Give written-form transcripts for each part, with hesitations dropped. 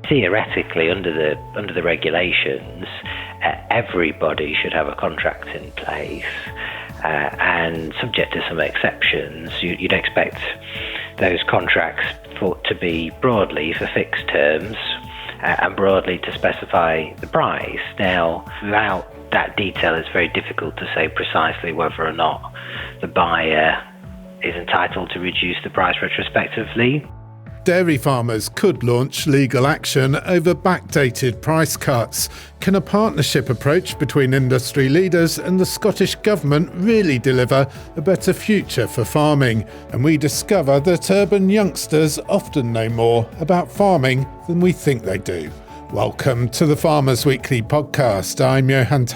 Theoretically, under the regulations, everybody should have a contract in place, and subject to some exceptions, you'd expect those contracts to be broadly for fixed terms and broadly to specify the price. Now, without that detail, it's very difficult to say precisely whether or not the buyer is entitled to reduce the price retrospectively. Dairy farmers could launch legal action over backdated price cuts. Can a partnership approach between industry leaders and the Scottish Government really deliver a better future for farming? And we discover that urban youngsters often know more about farming than we think they do. Welcome to the Farmers Weekly podcast. I'm Johann.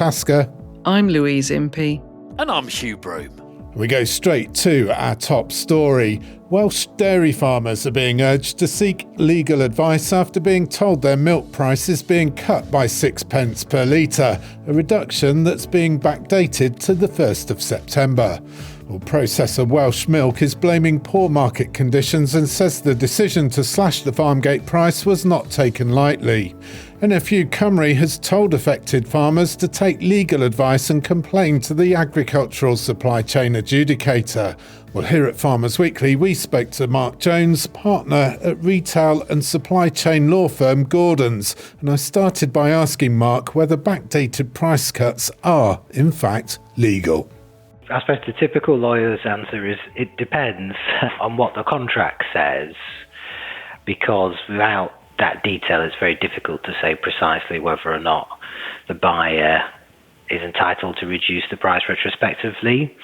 I'm Louise Impey. And I'm Hugh Broom. We go straight to our top story. Welsh dairy farmers are being urged to seek legal advice after being told their milk price is being cut by 6p per litre, a reduction that's being backdated to the 1st of September. Well, processor Welsh Milk is blaming poor market conditions and says the decision to slash the farmgate price was not taken lightly. NFU Cymru has told affected farmers to take legal advice and complain to the agricultural supply chain adjudicator. Well, here at Farmers Weekly, we spoke to Mark Jones, partner at retail and supply chain law firm Gordon's, and I started by asking Mark whether backdated price cuts are, in fact, legal. I suppose the typical lawyer's answer is it depends on what the contract says, because without that detail, it's very difficult to say precisely whether or not the buyer is entitled to reduce the price retrospectively.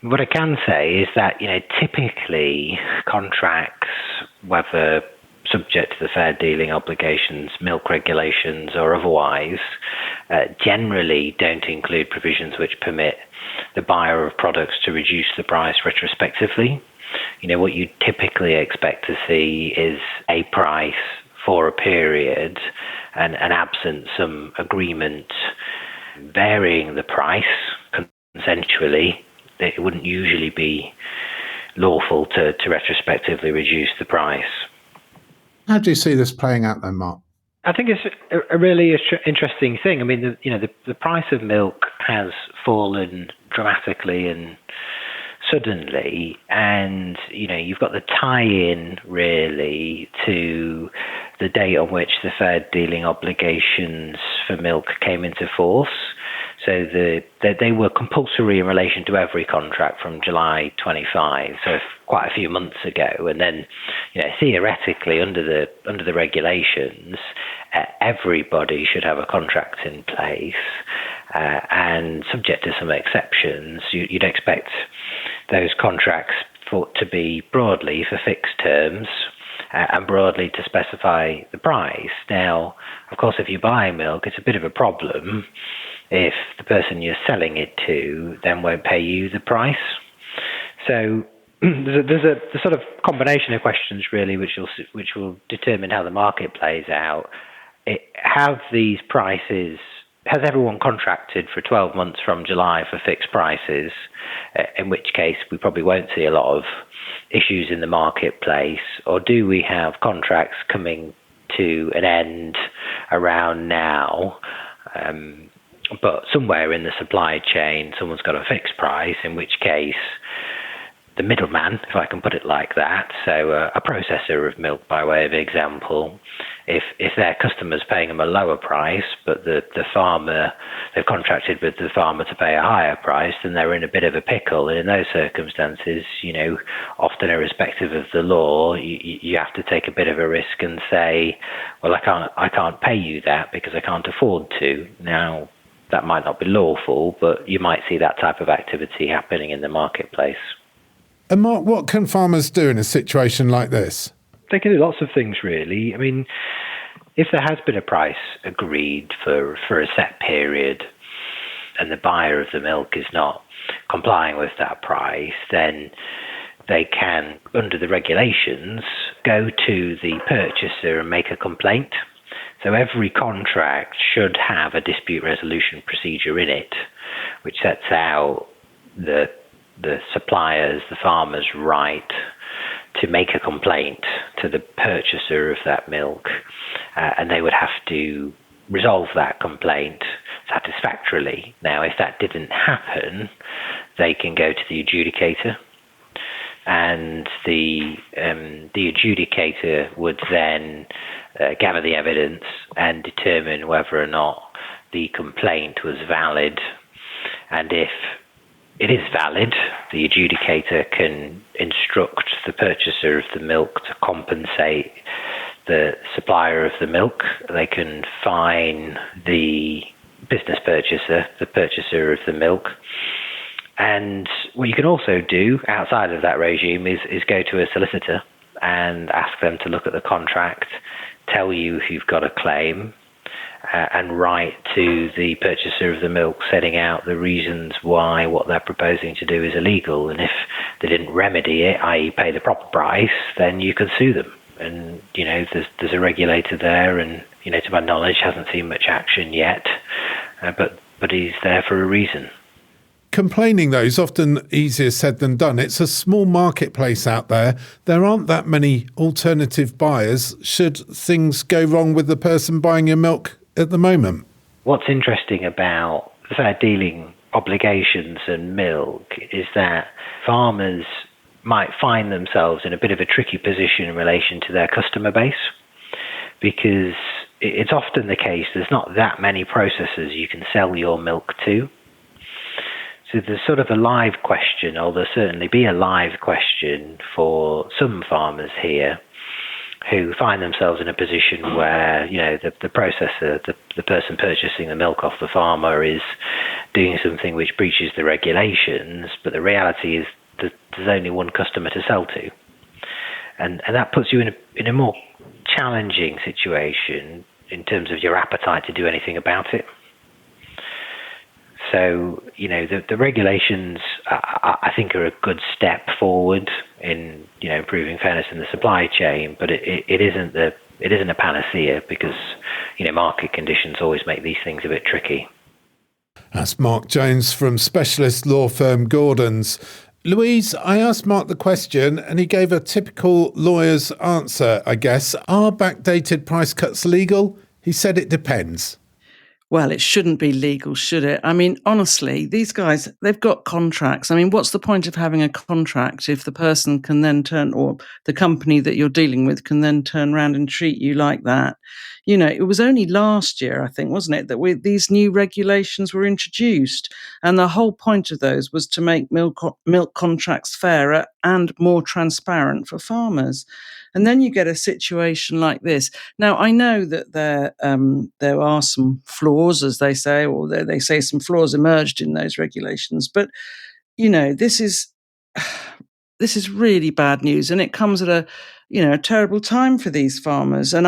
What I can say is that, typically contracts, whether subject to the fair dealing obligations, milk regulations or otherwise, generally don't include provisions which permit the buyer of products to reduce the price retrospectively. What you typically expect to see is a price for a period and absent some agreement varying the price consensually, it wouldn't usually be lawful to retrospectively reduce the price. How do you see this playing out then, Mark? I think it's a really interesting thing. I mean, the price of milk has fallen dramatically and suddenly, and you've got the tie-in really to the date on which the fair dealing obligations for milk came into force. So they were compulsory in relation to every contract from July 25, so quite a few months ago. And then, theoretically, under the regulations, everybody should have a contract in place, and subject to some exceptions, you'd expect those contracts to be broadly for fixed terms and broadly to specify the price. Now, of course, if you buy milk, it's a bit of a problem if the person you're selling it to then won't pay you the price. So there's a sort of combination of questions really which will determine how the market plays out. Has everyone contracted for 12 months from July for fixed prices, in which case we probably won't see a lot of issues in the marketplace, or do we have contracts coming to an end around now, but somewhere in the supply chain someone's got a fixed price, in which case the middleman, if I can put it like that, so a processor of milk by way of example, if their customer's paying them a lower price, but the farmer, they've contracted with the farmer to pay a higher price, then they're in a bit of a pickle. And in those circumstances, often irrespective of the law, you have to take a bit of a risk and say, well, I can't pay you that because I can't afford to. Now, that might not be lawful, but you might see that type of activity happening in the marketplace. And Mark, what can farmers do in a situation like this? They can do lots of things, really. I mean, if there has been a price agreed for a set period and the buyer of the milk is not complying with that price, then they can, under the regulations, go to the purchaser and make a complaint. So every contract should have a dispute resolution procedure in it, which sets out the supplier's, the farmer's right to make a complaint to the purchaser of that milk, and they would have to resolve that complaint satisfactorily. Now, if that didn't happen, they can go to the adjudicator, and the adjudicator would then gather the evidence and determine whether or not the complaint was valid. And if it is valid, the adjudicator can instruct the purchaser of the milk to compensate the supplier of the milk. They can fine the business purchaser, the purchaser of the milk. And what you can also do outside of that regime is go to a solicitor and ask them to look at the contract, tell you if you've got a claim, and write to the purchaser of the milk setting out the reasons why what they're proposing to do is illegal. And if they didn't remedy it, i.e. pay the proper price, then you can sue them. And, there's a regulator there, and, to my knowledge, hasn't seen much action yet, but he's there for a reason. Complaining, though, is often easier said than done. It's a small marketplace out there. There aren't that many alternative buyers should things go wrong with the person buying your milk at the moment. What's interesting about fair dealing obligations and milk is that farmers might find themselves in a bit of a tricky position in relation to their customer base, because it's often the case there's not that many processors you can sell your milk to. So there's sort of a live question, or there'll certainly be a live question for some farmers here who find themselves in a position where, the processor, the person purchasing the milk off the farmer, is doing something which breaches the regulations, but the reality is that there's only one customer to sell to. And that puts you in a more challenging situation in terms of your appetite to do anything about it. So, the regulations, I think, are a good step forward in, improving fairness in the supply chain, but it isn't a panacea, because, market conditions always make these things a bit tricky. That's Mark Jones from specialist law firm Gordon's. Louise, I asked Mark the question and he gave a typical lawyer's answer, I guess. Are backdated price cuts legal? He said it depends. Well, it shouldn't be legal, should it? I mean, honestly, these guys, they've got contracts. I mean, what's the point of having a contract if the person can then or the company that you're dealing with can then turn around and treat you like that? It was only last year, I think, wasn't it, that these new regulations were introduced. And the whole point of those was to make milk contracts fairer and more transparent for farmers. And then you get a situation like this. Now, I know that there are some flaws, as they say, or they say some flaws emerged in those regulations. But, this is really bad news, and it comes at a terrible time for these farmers. And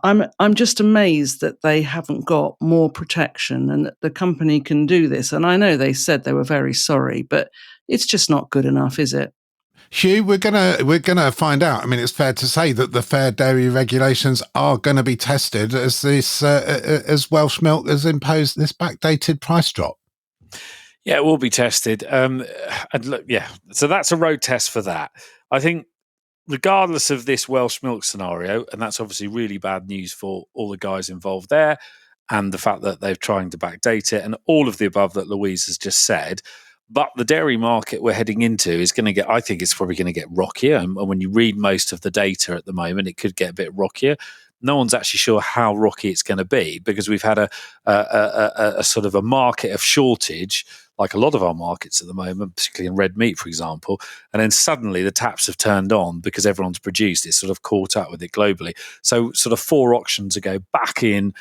I'm just amazed that they haven't got more protection and that the company can do this. And I know they said they were very sorry, but it's just not good enough, is it? Hugh, we're gonna find out. I mean, it's fair to say that the fair dairy regulations are going to be tested as Welsh Milk has imposed this backdated price drop. Yeah, it will be tested. And look, so that's a road test for that. I think, regardless of this Welsh Milk scenario, and that's obviously really bad news for all the guys involved there, and the fact that they're trying to backdate it, and all of the above that Louise has just said. But the dairy market we're heading into is going to get, I think it's probably going to get rockier. And when you read most of the data at the moment, it could get a bit rockier. No one's actually sure how rocky it's going to be, because we've had a sort of a market of shortage, like a lot of our markets at the moment, particularly in red meat, for example. And then suddenly the taps have turned on because everyone's produced. It's sort of caught up with it globally. So sort of 4 auctions ago, back in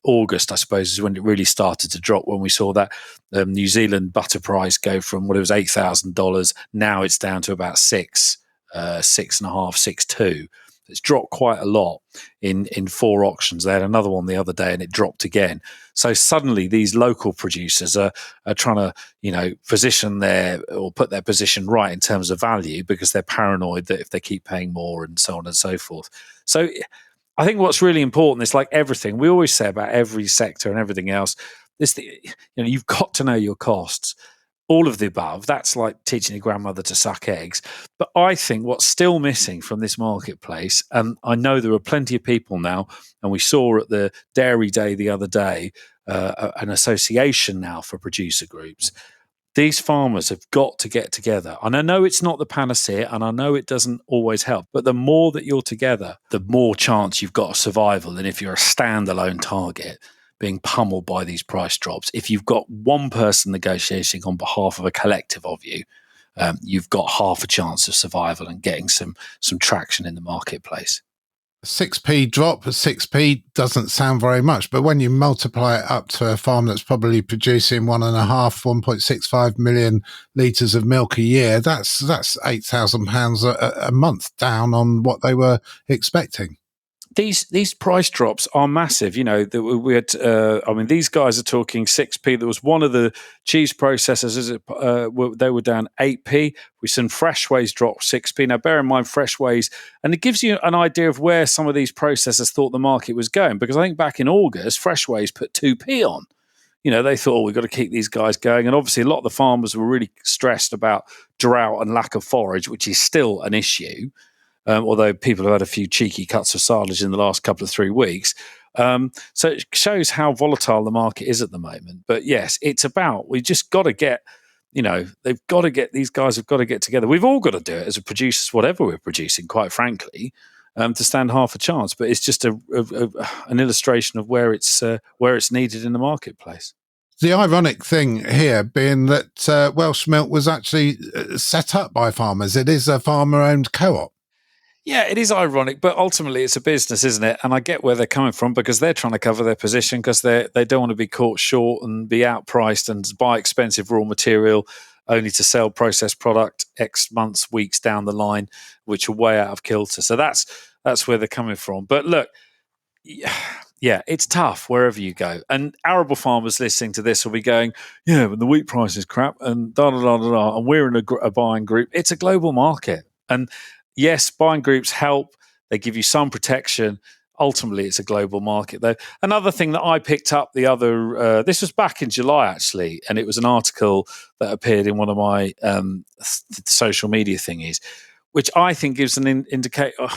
August, I suppose, is when it really started to drop, when we saw that New Zealand butter price go from what it was $8,000. Now it's down to about $6.5, $6.2. It's dropped quite a lot in 4 auctions. They had another one the other day and it dropped again. So suddenly these local producers are trying to, position put their position right in terms of value, because they're paranoid that if they keep paying more and so on and so forth. So I think what's really important is, like everything we always say about every sector and everything else, you've got to know your costs. all of the above. That's like teaching your grandmother to suck eggs. But I think what's still missing from this marketplace, and I know there are plenty of people now, and we saw at the Dairy Day the other day, an association now for producer groups. These farmers have got to get together. And I know it's not the panacea, and I know it doesn't always help, but the more that you're together, the more chance you've got of survival than if you're a standalone target being pummeled by these price drops. If you've got one person negotiating on behalf of a collective of you, you've got half a chance of survival and getting some traction in the marketplace. 6p drop, 6p doesn't sound very much, but when you multiply it up to a farm that's probably producing 1.65 million litres of milk a year, that's £8,000 a month down on what they were expecting. These price drops are massive. You know, we had. These guys are talking 6p. There was one of the cheese processors. They were down 8p. We've seen Freshways drop 6p. Now, bear in mind, Freshways, and it gives you an idea of where some of these processors thought the market was going. Because I think back in August, Freshways put 2p on. You know, they thought, we've got to keep these guys going. And obviously, a lot of the farmers were really stressed about drought and lack of forage, which is still an issue. Although people have had a few cheeky cuts of silage in the last couple of 3 weeks. So it shows how volatile the market is at the moment. But yes, it's about, we just got to get, these guys have got to get together. We've all got to do it as a producers, whatever we're producing, quite frankly, to stand half a chance. But it's just an illustration of where it's needed in the marketplace. The ironic thing here being that Welsh Milk was actually set up by farmers. It is a farmer-owned co-op. Yeah, it is ironic, but ultimately it's a business, isn't it? And I get where they're coming from because they're trying to cover their position because they don't want to be caught short and be outpriced and buy expensive raw material only to sell processed product X months, weeks down the line, which are way out of kilter. So that's where they're coming from. But look, yeah, it's tough wherever you go. And arable farmers listening to this will be going, yeah, but the wheat price is crap and da-da-da-da-da, and we're in a buying group. It's a global market. And yes, buying groups help. They give you some protection. Ultimately, it's a global market, though. Another thing that I picked up this was back in July, actually, and it was an article that appeared in one of my social media thingies, which I think gives an indicator.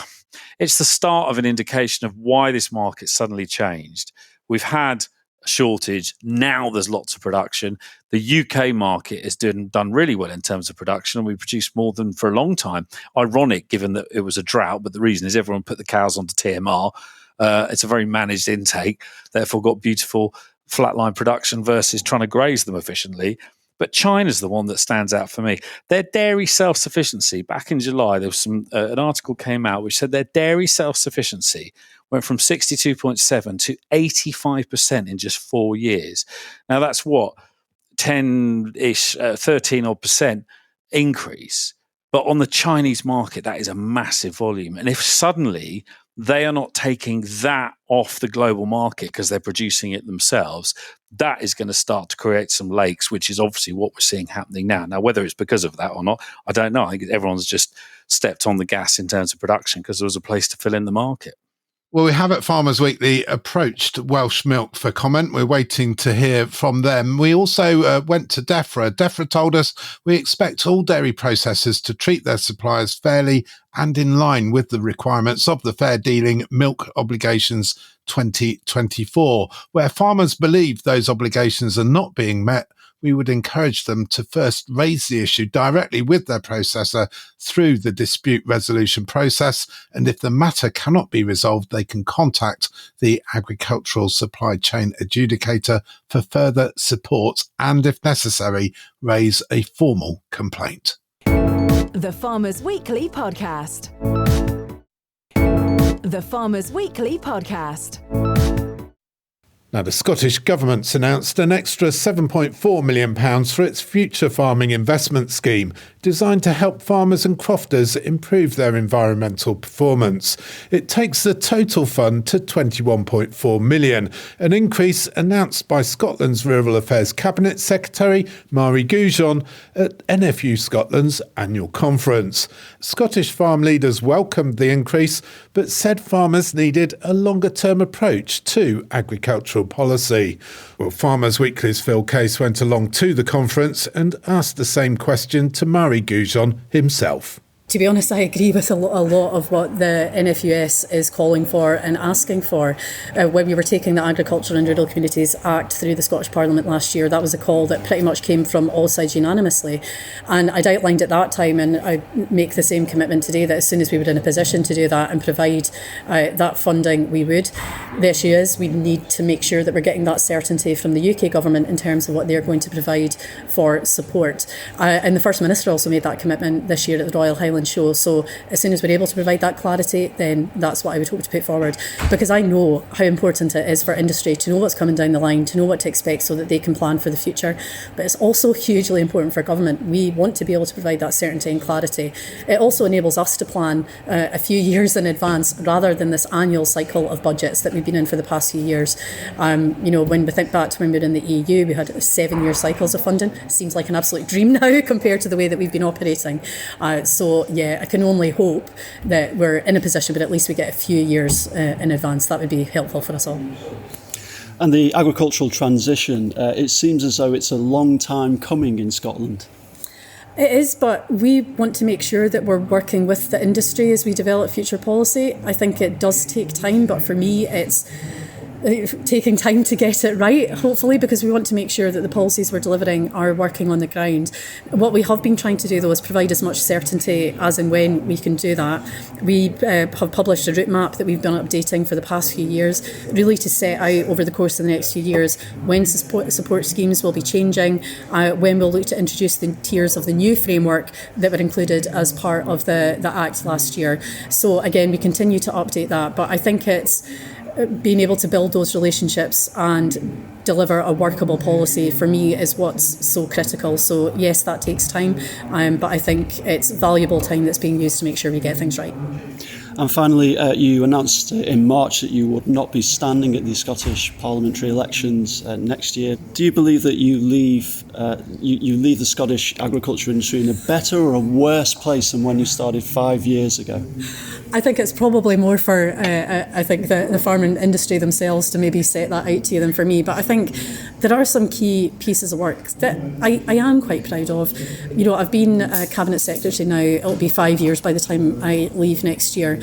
It's the start of an indication of why this market suddenly changed. We've had a shortage. Now there's lots of production. The UK market has done really well in terms of production, and we produced more than for a long time. Ironic, given that it was a drought, but the reason is everyone put the cows onto TMR. It's a very managed intake, therefore got beautiful flatline production versus trying to graze them efficiently. But China's the one that stands out for me. Their dairy self-sufficiency, back in July, there was an article came out which said their dairy self-sufficiency went from 62.7 to 85% in just 4 years. Now that's what, 10-ish, 13% increase. But on the Chinese market, that is a massive volume. And if suddenly they are not taking that off the global market because they're producing it themselves, that is going to start to create some lakes, which is obviously what we're seeing happening now. Now, whether it's because of that or not, I don't know. I think everyone's just stepped on the gas in terms of production because there was a place to fill in the market. Well, we have at Farmers Weekly approached Welsh Milk for comment. We're waiting to hear from them. We also went to DEFRA. DEFRA told us we expect all dairy processors to treat their suppliers fairly and in line with the requirements of the Fair Dealing Milk Obligations 2024. Where farmers believe those obligations are not being met, we would encourage them to first raise the issue directly with their processor through the dispute resolution process. And if the matter cannot be resolved, they can contact the agricultural supply chain adjudicator for further support and, if necessary, raise a formal complaint. The Farmers Weekly Podcast. The Farmers Weekly Podcast. Now, the Scottish Government's announced an extra £7.4 million for its future farming investment scheme, designed to help farmers and crofters improve their environmental performance. It takes the total fund to £21.4 million, an increase announced by Scotland's Rural Affairs Cabinet Secretary, Mari Goujon, at NFU Scotland's annual conference. Scottish farm leaders welcomed the increase, but said farmers needed a longer-term approach to agricultural agricultural policy. Well, Farmers Weekly's Phil Case went along to the conference and asked the same question to Murray Goujon himself. To be honest, I agree with a lot of what the NFUS is calling for and asking for. When we were taking the Agriculture and Rural Communities Act through the Scottish Parliament last year, that was a call that pretty much came from all sides unanimously. And I'd outlined at that time, and I make the same commitment today, that as soon as we were in a position to do that and provide that funding, we would. The issue is we need to make sure that we're getting that certainty from the UK government in terms of what they're going to provide for support. And the First Minister also made that commitment this year at the Royal Highland Show. So as soon as we're able to provide that clarity, then that's what I would hope to put forward, because I know how important it is for industry to know what's coming down the line, to know what to expect so that they can plan for the future. But it's also hugely important for government. We want to be able to provide that certainty and clarity. It also enables us to plan a few years in advance rather than this annual cycle of budgets that we've been in for the past few years. When we think back to when we were in the EU, we had 7-year cycles of funding. It seems like an absolute dream now compared to the way that we've been operating. I can only hope that we're in a position, but at least we get a few years in advance. That would be helpful for us all. And the agricultural transition, it seems as though it's a long time coming in Scotland. It is, but we want to make sure that we're working with the industry as we develop future policy. I think it does take time, but for me, it's taking time to get it right, hopefully, because we want to make sure that the policies we're delivering are working on the ground. What we have been trying to do, though, is provide as much certainty as and when we can do that. We have published a route map that we've been updating for the past few years, really to set out over the course of the next few years when support schemes will be changing, when we'll look to introduce the tiers of the new framework that were included as part of the Act last year. So again, we continue to update that, but I think it's being able to build those relationships and deliver a workable policy, for me, is what's so critical. So yes, that takes time, but I think it's valuable time that's being used to make sure we get things right. And finally, you announced in March that you would not be standing at the Scottish parliamentary elections next year. Do you believe that you leave the Scottish agriculture industry in a better or a worse place than when you started 5 years ago? I think it's probably more for the farming industry themselves to maybe set that out to you than for me. But I think there are some key pieces of work that I am quite proud of. I've been a Cabinet Secretary now. It'll be 5 years by the time I leave next year.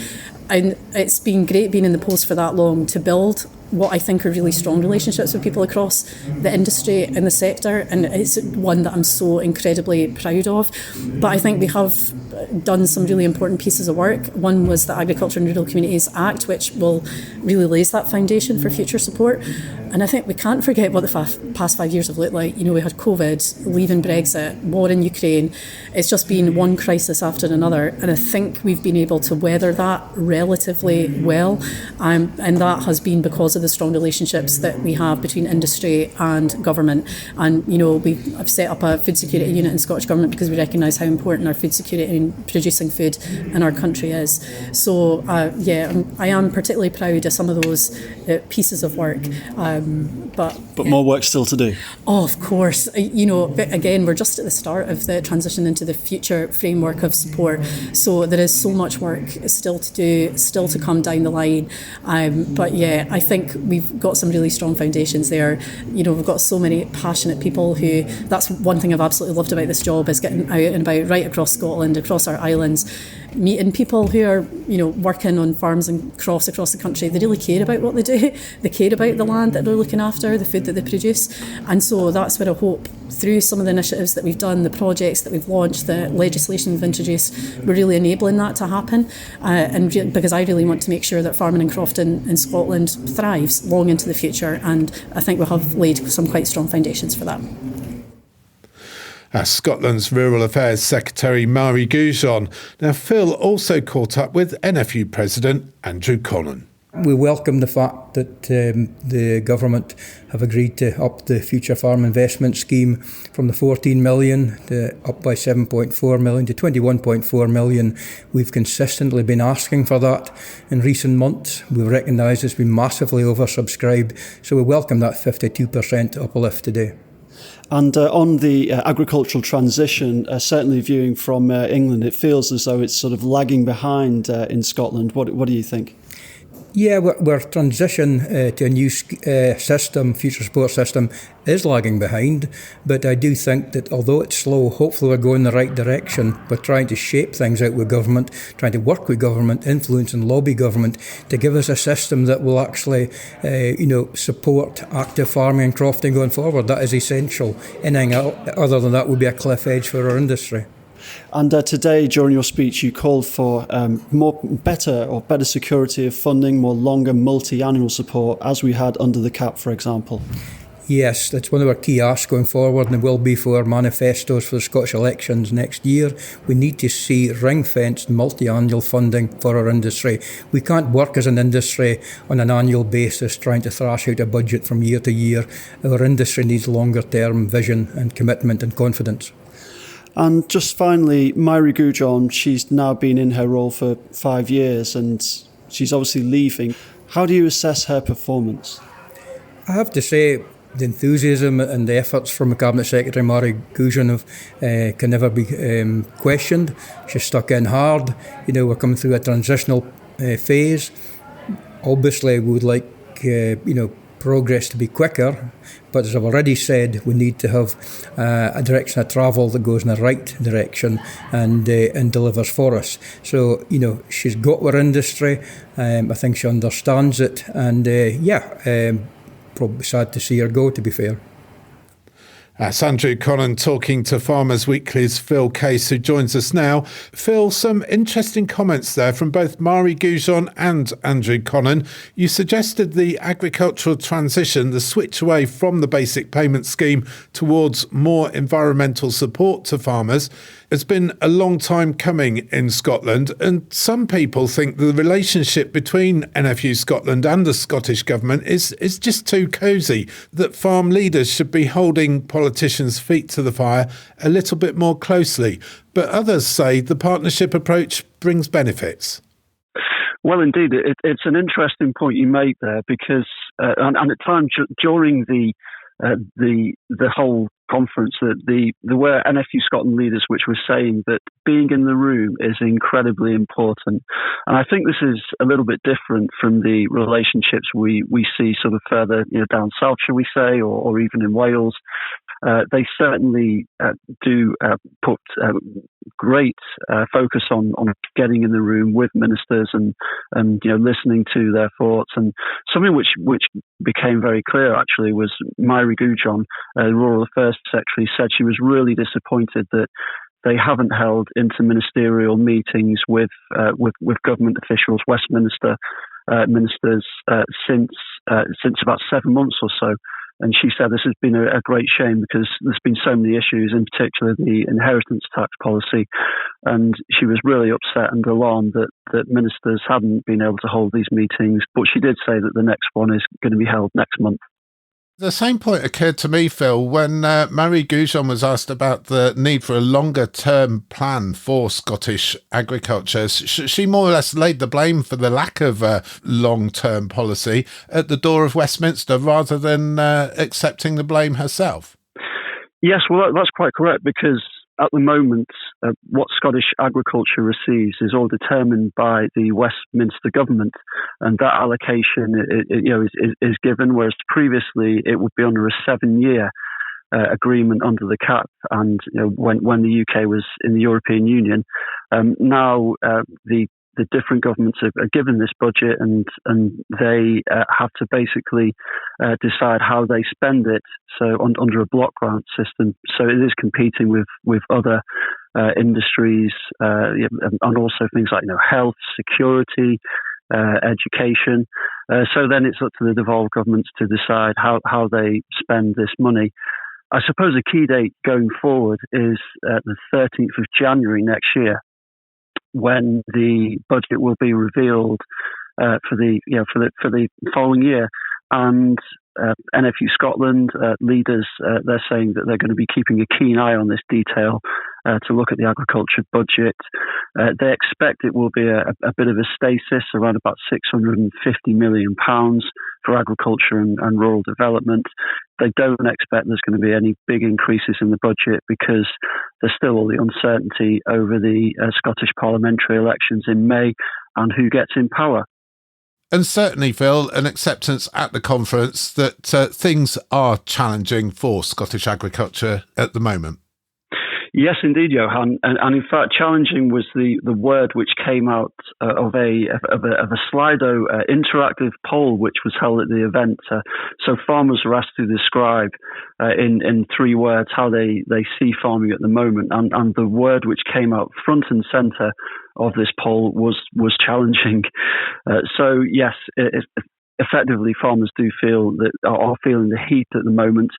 And it's been great being in the post for that long to build what I think are really strong relationships with people across the industry and the sector, and it's one that I'm so incredibly proud of. But I think we have done some really important pieces of work. One was the Agriculture and Rural Communities Act, which will really lays that foundation for future support. And I think we can't forget what the past 5 years have looked like. We had COVID, leaving Brexit, war in Ukraine. It's just been one crisis after another, and I think we've been able to weather that relatively well, and that has been because of the strong relationships that we have between industry and government. And we've set up a food security unit in Scottish Government because we recognise how important our food security and producing food in our country is. So I am particularly proud of some of those pieces of work. But more work still to do. Oh, of course. But again, we're just at the start of the transition into the future framework of support. So there is so much work still to do, still to come down the line. But yeah, I think we've got some really strong foundations there. We've got so many passionate people who, that's one thing I've absolutely loved about this job, is getting out and about right across Scotland, across our islands, meeting people who are, working on farms and across the country. They really care about what they do. They care about the land that they're looking after, the food that they produce. And so that's where I hope, through some of the initiatives that we've done, the projects that we've launched, the legislation we've introduced, we're really enabling that to happen. Because I really want to make sure that farming and crofting in Scotland thrives long into the future. And I think we have laid some quite strong foundations for that. As Scotland's Rural Affairs Secretary Murray Goujon. Now, Phil also caught up with NFU President Andrew Connan. We welcome the fact that the government have agreed to up the Future Farm Investment Scheme from the 14 million up by 7.4 million to 21.4 million. We've consistently been asking for that in recent months. We recognise it's been massively oversubscribed, so we welcome that 52% uplift today. And on the agricultural transition, certainly viewing from England, it feels as though it's sort of lagging behind in Scotland. What do you think? Yeah, we're transition to a new system, future support system, is lagging behind. But I do think that although it's slow, hopefully we're going in the right direction. We're trying to shape things out with government, trying to work with government, influence and lobby government to give us a system that will actually, support active farming and crofting going forward. That is essential. Anything other than that would be a cliff edge for our industry. And today, during your speech, you called for better security of funding, more longer multi-annual support, as we had under the cap, for example. Yes, that's one of our key asks going forward, and it will be for manifestos for the Scottish elections next year. We need to see ring-fenced multi-annual funding for our industry. We can't work as an industry on an annual basis trying to thrash out a budget from year to year. Our industry needs longer-term vision and commitment and confidence. And just finally, Myri Goujon, she's now been in her role for 5 years and she's obviously leaving. How do you assess her performance? I have to say, the enthusiasm and the efforts from Cabinet Secretary Myri Goujon can never be questioned. She's stuck in hard. We're coming through a transitional phase. Obviously, we would like, progress to be quicker, but as I've already said, we need to have a direction of travel that goes in the right direction and delivers for us. So, she's got our industry. I think she understands it, and probably sad to see her go, to be fair. That's Andrew Connon talking to Farmers Weekly's Phil Case, who joins us now. Phil, some interesting comments there from both Myri Goujon and Andrew Connon. You suggested the agricultural transition, the switch away from the basic payment scheme towards more environmental support to farmers, has been a long time coming in Scotland, and some people think the relationship between NFU Scotland and the Scottish Government is just too cosy, that farm leaders should be holding politicians' feet to the fire a little bit more closely. But others say the partnership approach brings benefits. Well, indeed, it's an interesting point you made there because, and at times during the whole conference, that there were NFU Scotland leaders which were saying that being in the room is incredibly important. And I think this is a little bit different from the relationships we see sort of further down south, shall we say, or even in Wales. They certainly do put great focus on getting in the room with ministers and listening to their thoughts. And something which became very clear actually was Myri Goujon, the Rural Affairs Secretary, said she was really disappointed that they haven't held interministerial meetings with government officials, Westminster ministers, since about 7 months or so. And she said this has been a great shame because there's been so many issues, in particular the inheritance tax policy. And she was really upset and alarmed that ministers hadn't been able to hold these meetings. But she did say that the next one is going to be held next month. The same point occurred to me, Phil, when Myri Goujon was asked about the need for a longer-term plan for Scottish agriculture. She more or less laid the blame for the lack of a long-term policy at the door of Westminster rather than accepting the blame herself. Yes, well, that's quite correct, because at the moment, what Scottish agriculture receives is all determined by the Westminster government, and that allocation is given, whereas previously it would be under a 7-year agreement under the CAP, and when the UK was in the European Union. Now the different governments are given this budget, and they have to basically decide how they spend it. So under a block grant system, so it is competing with other industries and also things like health, security, education. So then it's up to the devolved governments to decide how they spend this money. I suppose a key date going forward is the 13th of January next year, when the budget will be revealed for the following year. And NFU Scotland leaders, they're saying that they're going to be keeping a keen eye on this detail to look at the agriculture budget. They expect it will be a bit of a stasis, around about £650 million for agriculture and rural development. They don't expect there's going to be any big increases in the budget because there's still all the uncertainty over the Scottish parliamentary elections in May and who gets in power. And certainly, Phil, an acceptance at the conference that things are challenging for Scottish agriculture at the moment. Yes, indeed, Johann, and in fact, challenging was the word which came out of a Slido interactive poll which was held at the event. So farmers were asked to describe in 3 words how they see farming at the moment, and the word which came out front and centre of this poll was challenging. So yes, effectively, farmers do are feeling the heat at the moment.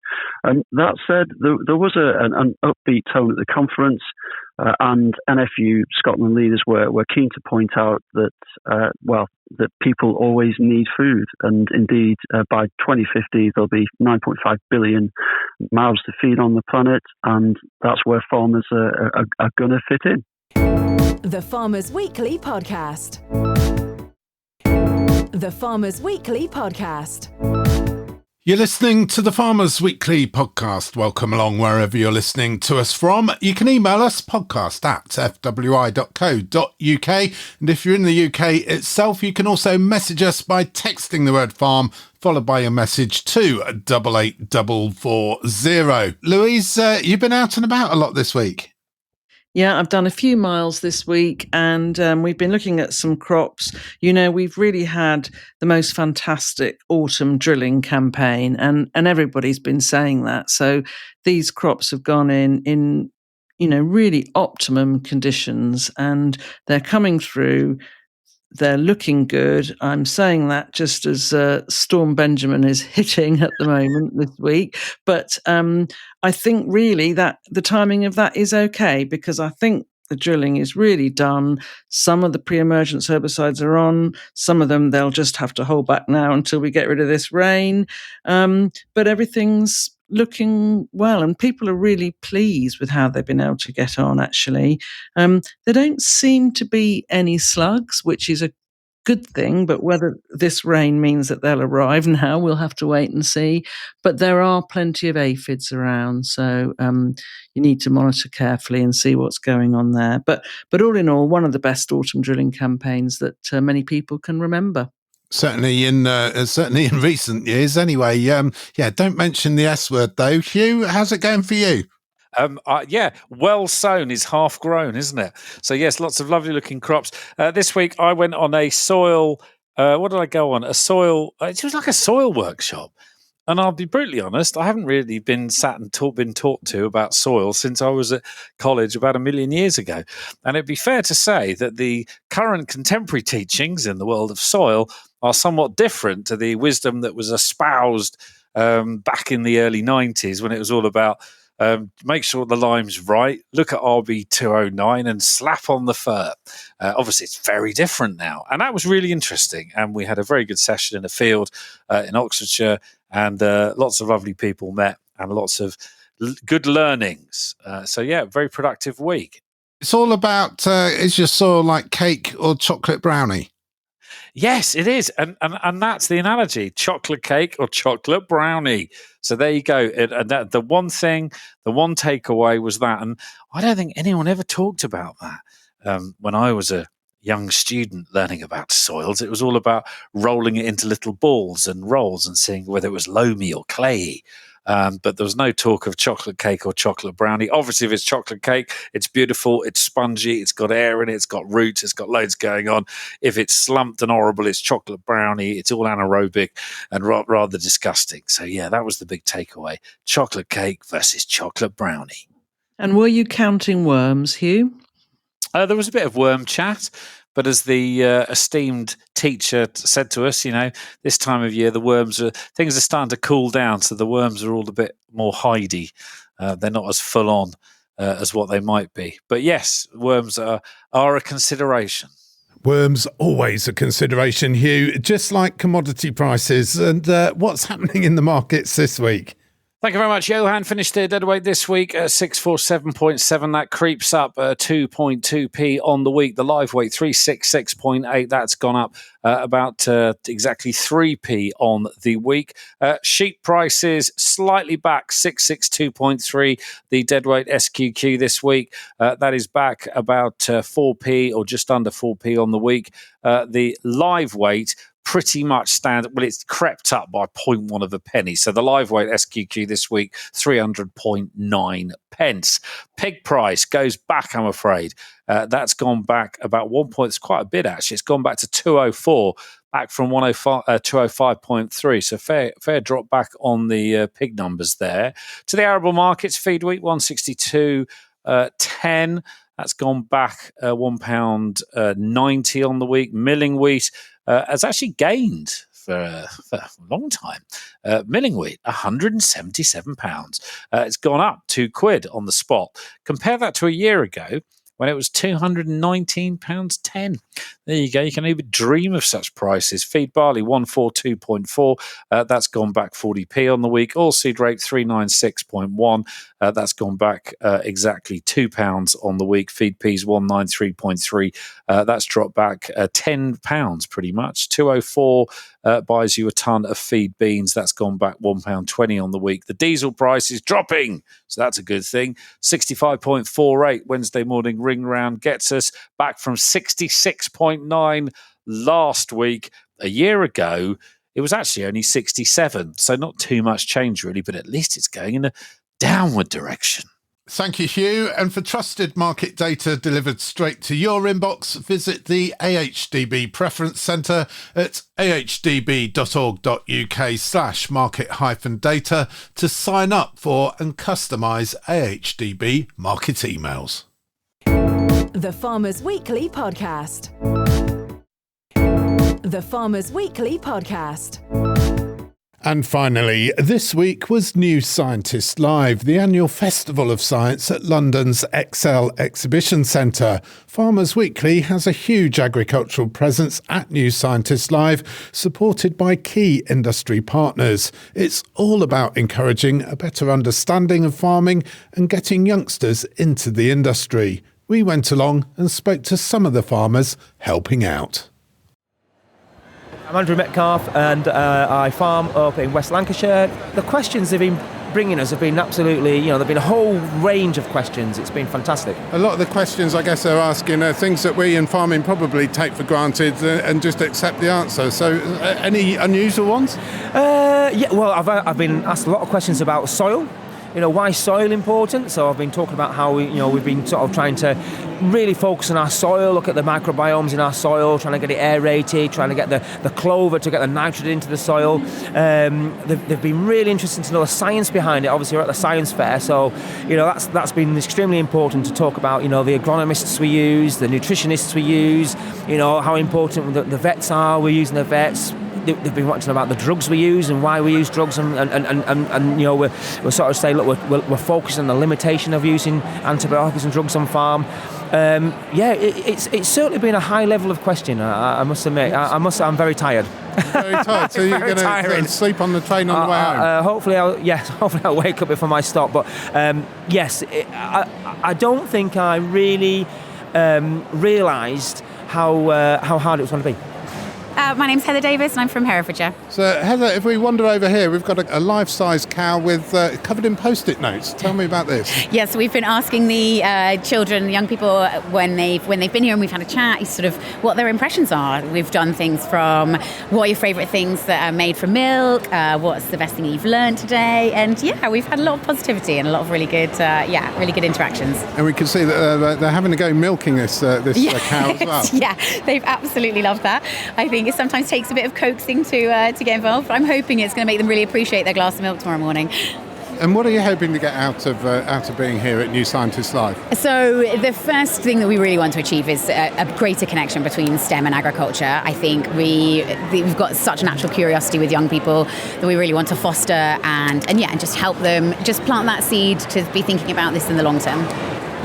That said, there was an upbeat tone at the conference, and NFU Scotland leaders were keen to point out that that people always need food, and indeed by 2050 there'll be 9.5 billion mouths to feed on the planet, and that's where farmers are going to fit in. The Farmers Weekly Podcast. The Farmers Weekly Podcast. You're listening to the Farmers Weekly Podcast. Welcome along wherever you're listening to us from. You can email us, podcast@fwi.co.uk. And if you're in the UK itself, you can also message us by texting the word farm, followed by your message to 88440. Louise, you've been out and about a lot this week. Yeah, I've done a few miles this week, and we've been looking at some crops. You know, we've really had the most fantastic autumn drilling campaign, and everybody's been saying that. So these crops have gone in really optimum conditions, and they're coming through. They're looking good. I'm saying that just as Storm Benjamin is hitting at the moment this week. But I think really that the timing of that is okay, because I think the drilling is really done. Some of the pre-emergence herbicides are on. Some of them they'll just have to hold back now until we get rid of this rain. But everything's looking well, and people are really pleased with how they've been able to get on, actually. There don't seem to be any slugs, which is a good thing, but whether this rain means that they'll arrive now, we'll have to wait and see. But there are plenty of aphids around, so you need to monitor carefully and see what's going on there. But all in all, one of the best autumn drilling campaigns that many people can remember. Certainly in recent years. Anyway, don't mention the S word though. Hugh, how's it going for you? Well sown is half grown, isn't it? So yes, lots of lovely looking crops. This week I went on a soil. What did I go on? A soil. It was like a soil workshop. And I'll be brutally honest, I haven't really been taught to about soil since I was at college about 1 million years ago. And it'd be fair to say that the current contemporary teachings in the world of soil are somewhat different to the wisdom that was espoused back in the early 90s, when it was all about make sure the lime's right, look at RB 209 and slap on the fur. Obviously, it's very different now. And that was really interesting. And we had a very good session in a field in Oxfordshire, and lots of lovely people met, and lots of good learnings. Very productive week. It's all about, is your soil like cake or chocolate brownie? Yes, it is. And that's the analogy, chocolate cake or chocolate brownie. So there you go. The one takeaway was that. And I don't think anyone ever talked about that. When I was a young student learning about soils, it was all about rolling it into little balls and rolls and seeing whether it was loamy or clayey. But there was no talk of chocolate cake or chocolate brownie. Obviously, if it's chocolate cake, it's beautiful, it's spongy, it's got air in it, it's got roots, it's got loads going on. If it's slumped and horrible, it's chocolate brownie. It's all anaerobic and rather disgusting. So, yeah, that was the big takeaway. Chocolate cake versus chocolate brownie. And were you counting worms, Hugh? There was a bit of worm chat. But as the esteemed teacher said to us, this time of year, things are starting to cool down. So the worms are all a bit more hidey. They're not as full on as what they might be. But yes, worms are a consideration. Worms always a consideration, Hugh, just like commodity prices. And what's happening in the markets this week? Thank you very much, Johann. Finished the deadweight this week at 647.7. That creeps up 2.2p on the week. The live weight 366.8. That's gone up about exactly 3p on the week. Sheep prices slightly back, 662.3. The deadweight SQQ this week. That is back about 4p or just under 4p on the week. The live weight pretty much standard. Well, it's crept up by 0.1 of a penny. So the live weight SQQ this week, 300.9 pence. Pig price goes back, I'm afraid. That's gone back about 1 point. It's quite a bit, actually. It's gone back to 204, back from 205.3. So fair drop back on the pig numbers there. To the arable markets, feed wheat, 162.10. That's gone back £1.90 on the week. Milling wheat has actually gained for a long time. Milling wheat, £177. It's gone up £2 on the spot. Compare that to a year ago when it was £219.10. There you go. You can even dream of such prices. Feed barley, 142.4. That's gone back 40p on the week. Oilseed rape, 396.1. That's gone back exactly £2 on the week. Feed peas, 193.3. That's dropped back £10 pretty much. 204 buys you a ton of feed beans. That's gone back £1.20 on the week. The diesel price is dropping, so that's a good thing. 65.48 Wednesday morning ring round gets us back from 66.9 last week. A year ago, it was actually only 67, so not too much change really, but at least it's going in a downward direction. Thank you, Hugh. And for trusted market data delivered straight to your inbox, visit the AHDB Preference Centre at ahdb.org.uk/market-data to sign up for and customise AHDB market emails. The Farmers Weekly Podcast. The Farmers Weekly Podcast. And finally, this week was New Scientist Live, the annual festival of science at London's Excel Exhibition Centre. Farmers Weekly has a huge agricultural presence at New Scientist Live, supported by key industry partners. It's all about encouraging a better understanding of farming and getting youngsters into the industry. We went along and spoke to some of the farmers helping out. I'm Andrew Metcalf and I farm up in West Lancashire. The questions they've been bringing us have been absolutely, there've been a whole range of questions. It's been fantastic. A lot of the questions I guess they're asking are things that we in farming probably take for granted and just accept the answer. So any unusual ones? I've been asked a lot of questions about soil. Why is soil important? So I've been talking about how we've been sort of trying to really focus on our soil, look at the microbiomes in our soil, trying to get it aerated, trying to get the clover to get the nitrogen into the soil. They've been really interested to know the science behind it. Obviously, we're at the science fair, so that's been extremely important to talk about. The agronomists we use, the nutritionists we use. How important the vets are. We're using the vets. They've been watching about the drugs we use and why we use drugs, and we're sort of saying, look, we're focusing on the limitation of using antibiotics and drugs on farm. It's certainly been a high level of question. I must admit, I'm very tired. Very tired. So you're going to sleep on the train on the way home? Hopefully I'll wake up before my stop. But I don't think I really realised how hard it was going to be. My name's Heather Davis and I'm from Herefordshire. So Heather, if we wander over here, we've got a life-size cow with covered in Post-it notes. Tell me about this. Yes, we've been asking the children, the young people, when they've been here and we've had a chat, sort of what their impressions are. We've done things from what are your favourite things that are made from milk, what's the best thing you've learned today, and we've had a lot of positivity and a lot of really good interactions. And we can see that they're having to go milking this cow as well. Yeah, they've absolutely loved that. I think it sometimes takes a bit of coaxing to get involved, but I'm hoping it's going to make them really appreciate their glass of milk tomorrow morning. And what are you hoping to get out of being here at New Scientist Live? So the first thing that we really want to achieve is a greater connection between STEM and agriculture. I think we've got such natural curiosity with young people that we really want to foster and just help them just plant that seed to be thinking about this in the long term.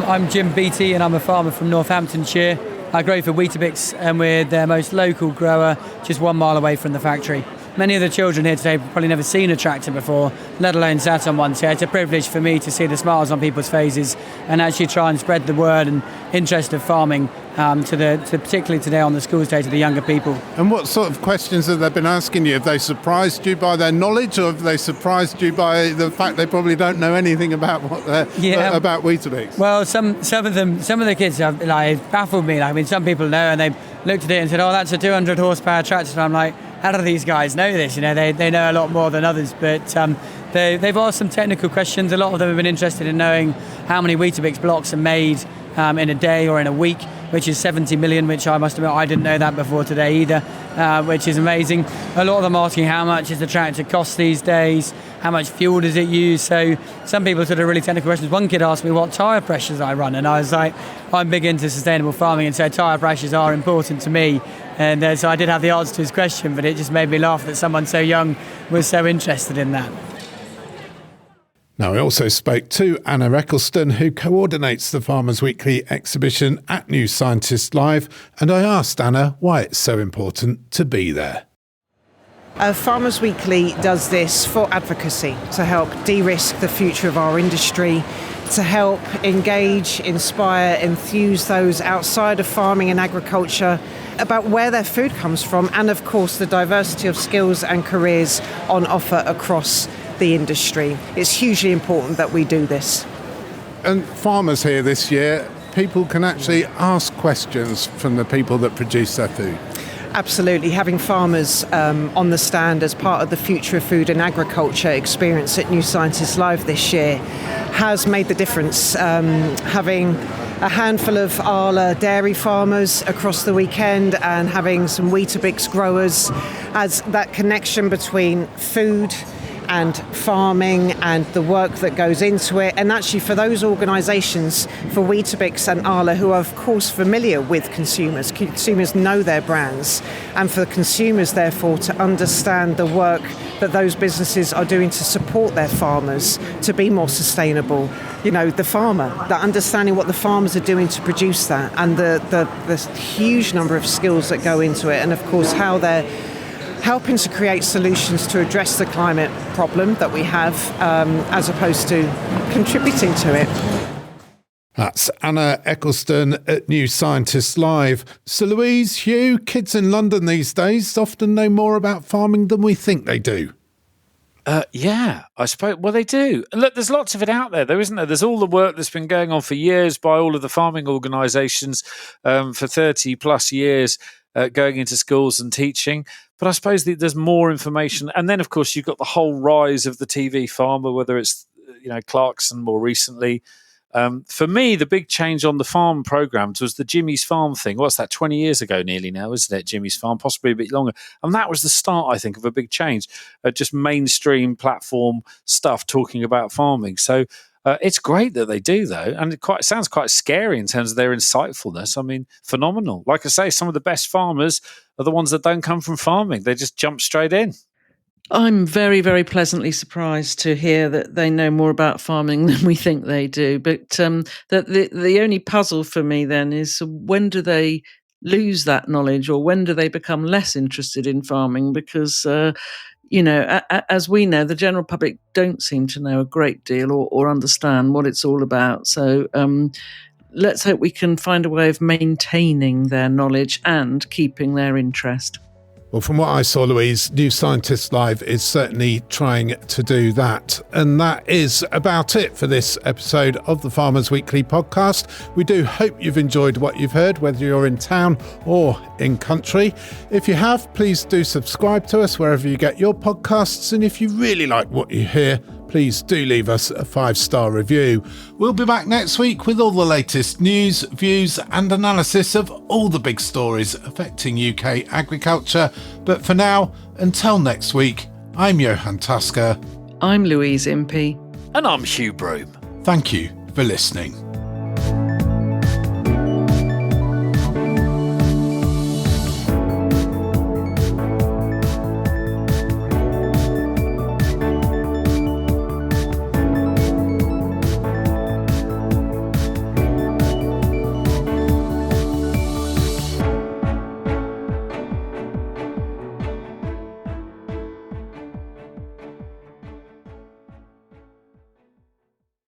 I'm Jim Beattie and I'm a farmer from Northamptonshire. I grow for Weetabix and we're their most local grower, just 1 mile away from the factory. Many of the children here today have probably never seen a tractor before, let alone sat on one. So it's a privilege for me to see the smiles on people's faces and actually try and spread the word and interest of farming particularly today on the schools day to the younger people. And what sort of questions have they been asking you? Have they surprised you by their knowledge, or have they surprised you by the fact they probably don't know anything about about Weetabix? Well, some of the kids have baffled me. Some people know and they've looked at it and said, "Oh, that's a 200 horsepower tractor." And I'm like, how do these guys know this? They know a lot more than others, but they've asked some technical questions. A lot of them have been interested in knowing how many Weetabix blocks are made in a day or in a week, which is 70 million, which I must admit I didn't know that before today either, which is amazing. A lot of them asking how much does the tractor cost these days, how much fuel does it use. So some people sort of really technical questions. One kid asked me what tyre pressures I run, and I was like, I'm big into sustainable farming, and so tyre pressures are important to me. And so I did have the answer to his question, but it just made me laugh that someone so young was so interested in that. Now, I also spoke to Anna Eccleston, who coordinates the Farmers Weekly exhibition at New Scientist Live, and I asked Anna why it's so important to be there. Farmers Weekly does this for advocacy, to help de-risk the future of our industry, to help engage, inspire, enthuse those outside of farming and agriculture about where their food comes from, and of course the diversity of skills and careers on offer across the industry. It's hugely important that we do this. And farmers here this year, people can actually ask questions from the people that produce their food. Absolutely. Having farmers on the stand as part of the Future of Food and Agriculture experience at New Scientist Live this year has made the difference. Having a handful of Arla dairy farmers across the weekend and having some Weetabix growers as that connection between food and farming and the work that goes into it. And actually for those organisations, for Weetabix and Arla, who are of course familiar with consumers know their brands, and for consumers therefore to understand the work that those businesses are doing to support their farmers to be more sustainable. The farmer, that understanding what the farmers are doing to produce that, and the huge number of skills that go into it, and of course how they're helping to create solutions to address the climate problem that we have, as opposed to contributing to it. That's Anna Eccleston at New Scientist Live. So Louise, Hugh, kids in London these days often know more about farming than we think they do. Yeah, I suppose. Well, they do. Look, there's lots of it out there, though, isn't there? There's all the work that's been going on for years by all of the farming organisations for 30 plus years, going into schools and teaching. But I suppose there's more information. And then, of course, you've got the whole rise of the TV farmer, whether it's Clarkson more recently. For me, the big change on the farm programmes was the Jimmy's Farm thing. What's that, 20 years ago nearly now, isn't it, Jimmy's Farm? Possibly a bit longer. And that was the start, I think, of a big change. Just mainstream platform stuff talking about farming. So it's great that they do, though. And it sounds quite scary in terms of their insightfulness. I mean, phenomenal. Like I say, some of the best farmers are the ones that don't come from farming. They just jump straight in. I'm very, very pleasantly surprised to hear that they know more about farming than we think they do. But the only puzzle for me then is, when do they lose that knowledge, or when do they become less interested in farming? Because, as we know, the general public don't seem to know a great deal or understand what it's all about. So let's hope we can find a way of maintaining their knowledge and keeping their interest. Well, from what I saw, Louise, New Scientist Live is certainly trying to do that. And that is about it for this episode of the Farmers Weekly podcast. We do hope you've enjoyed what you've heard, whether you're in town or in country. If you have, please do subscribe to us wherever you get your podcasts. And if you really like what you hear, please do leave us a 5-star review. We'll be back next week with all the latest news, views and analysis of all the big stories affecting UK agriculture. But for now, until next week, I'm Johann Tusker. I'm Louise Impey. And I'm Hugh Broom. Thank you for listening.